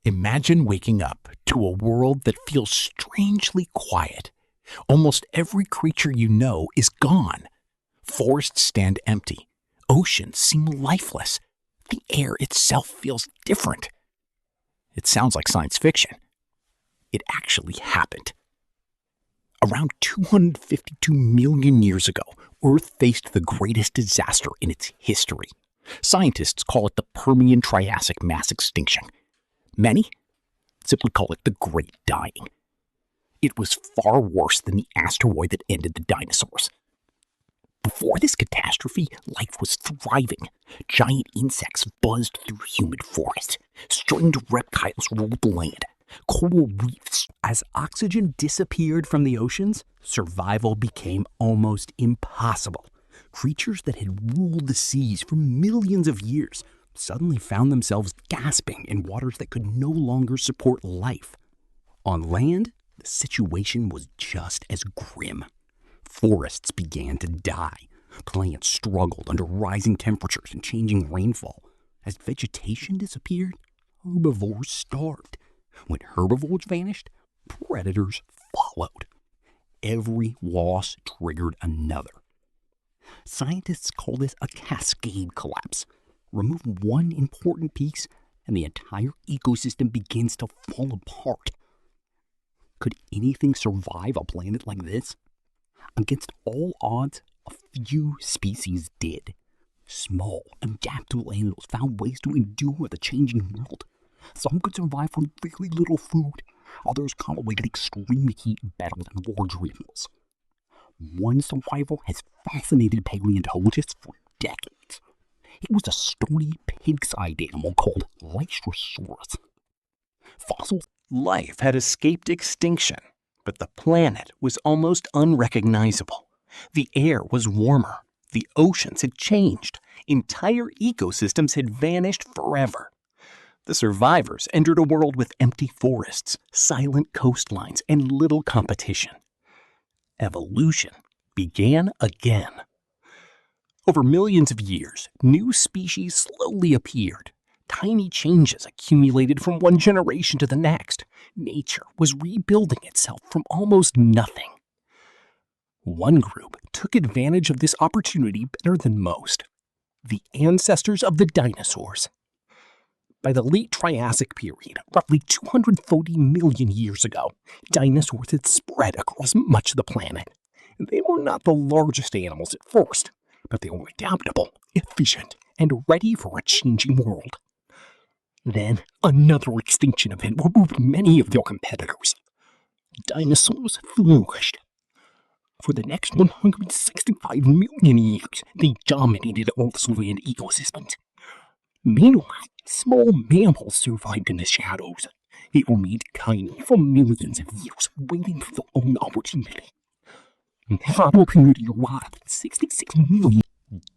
Imagine waking up to a world that feels strangely quiet. Almost every creature you know is gone. Forests stand empty. Oceans seem lifeless. The air itself feels different. It sounds like science fiction. It actually happened. Around 252 million years ago, Earth faced the greatest disaster in its history. Scientists call it the Permian-Triassic mass extinction. Many simply call it the Great Dying. It was far worse than the asteroid that ended the dinosaurs. Before this catastrophe, life was thriving. Giant insects buzzed through humid forests. Strange reptiles ruled the land. Coral reefs. As oxygen disappeared from the oceans, survival became almost impossible. Creatures that had ruled the seas for millions of years suddenly found themselves gasping in waters that could no longer support life. On land, the situation was just as grim. Forests began to die. Plants struggled under rising temperatures and changing rainfall. As vegetation disappeared, herbivores starved. When herbivores vanished, predators followed. Every loss triggered another. Scientists call this a cascade collapse. Remove one important piece, and the entire ecosystem begins to fall apart. Could anything survive a planet like this? Against all odds, a few species did. Small, adaptable animals found ways to endure the changing world. Some could survive from very little food. Others cultivated extreme heat better than larger animals. One survival has fascinated paleontologists for decades. It was a sturdy, pig-sized animal called Lystrosaurus. Fossils. Life had escaped extinction, but the planet was almost unrecognizable. The air was warmer. The oceans had changed. Entire ecosystems had vanished forever. The survivors entered a world with empty forests, silent coastlines, and little competition. Evolution began again. Over millions of years, new species slowly appeared. Tiny changes accumulated from one generation to the next. Nature was rebuilding itself from almost nothing. One group took advantage of this opportunity better than most: the ancestors of the dinosaurs. By the late Triassic period, roughly 240 million years ago, dinosaurs had spread across much of the planet. They were not the largest animals at first, but they were adaptable, efficient, and ready for a changing world. Then, another extinction event removed many of their competitors. Dinosaurs flourished. For the next 165 million years, they dominated Earth's land ecosystems. Meanwhile, small mammals survived in the shadows. They remained tiny for millions of years, waiting for their own opportunity. That period arrived 66 million.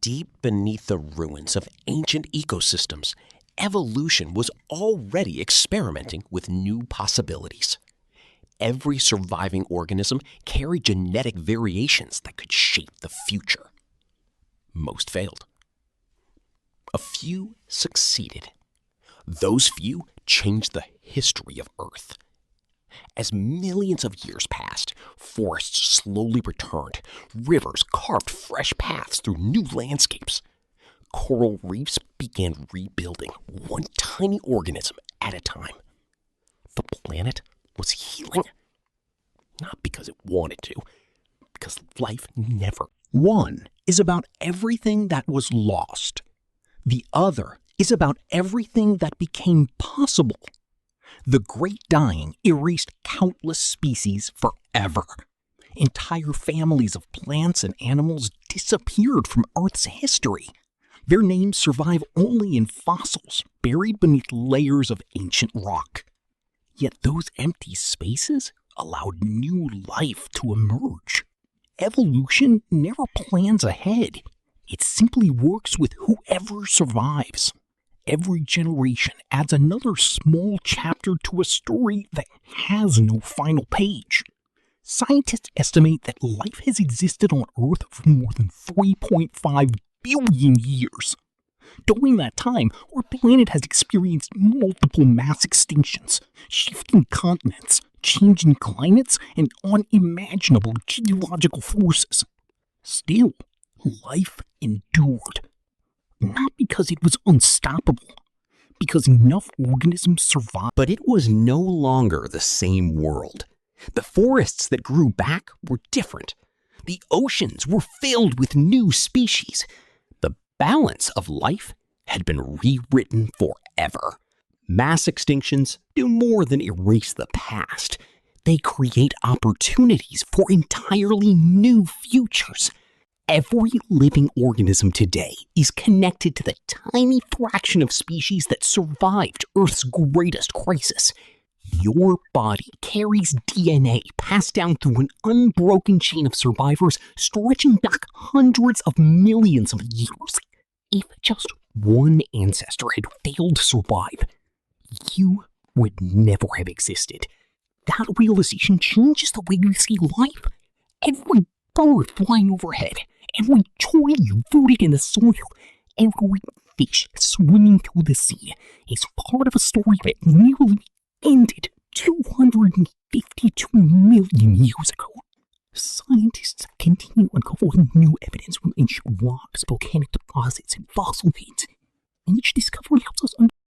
Deep beneath the ruins of ancient ecosystems, evolution was already experimenting with new possibilities. Every surviving organism carried genetic variations that could shape the future. Most failed. A few succeeded. Those few changed the history of Earth. As millions of years passed, forests slowly returned. Rivers carved fresh paths through new landscapes. Coral reefs began rebuilding, one tiny organism at a time. The planet was healing. Not because it wanted to, because life never. One is about everything that was lost. The other is about everything that became possible. The Great Dying erased countless species forever. Entire families of plants and animals disappeared from Earth's history. Their names survive only in fossils buried beneath layers of ancient rock. Yet those empty spaces allowed new life to emerge. Evolution never plans ahead. It simply works with whoever survives. Every generation adds another small chapter to a story that has no final page. Scientists estimate that life has existed on Earth for more than 3.5 billion years. During that time, our planet has experienced multiple mass extinctions, shifting continents, changing climates, and unimaginable geological forces. Still, life endured. Not because it was unstoppable, because enough organisms survived. But it was no longer the same world. The forests that grew back were different. The oceans were filled with new species. The balance of life had been rewritten forever. Mass extinctions do more than erase the past. They create opportunities for entirely new futures. Every living organism today is connected to the tiny fraction of species that survived Earth's greatest crisis. Your body carries DNA passed down through an unbroken chain of survivors stretching back hundreds of millions of years. If just one ancestor had failed to survive, you would never have existed. That realization changes the way you see life. Every bird flying overhead, every tree rooted in the soil, every fish swimming through the sea is part of a story that nearly ended 252 million years ago. Scientists continue uncovering new evidence from ancient rocks, volcanic deposits, and fossil beds, and each discovery helps us understand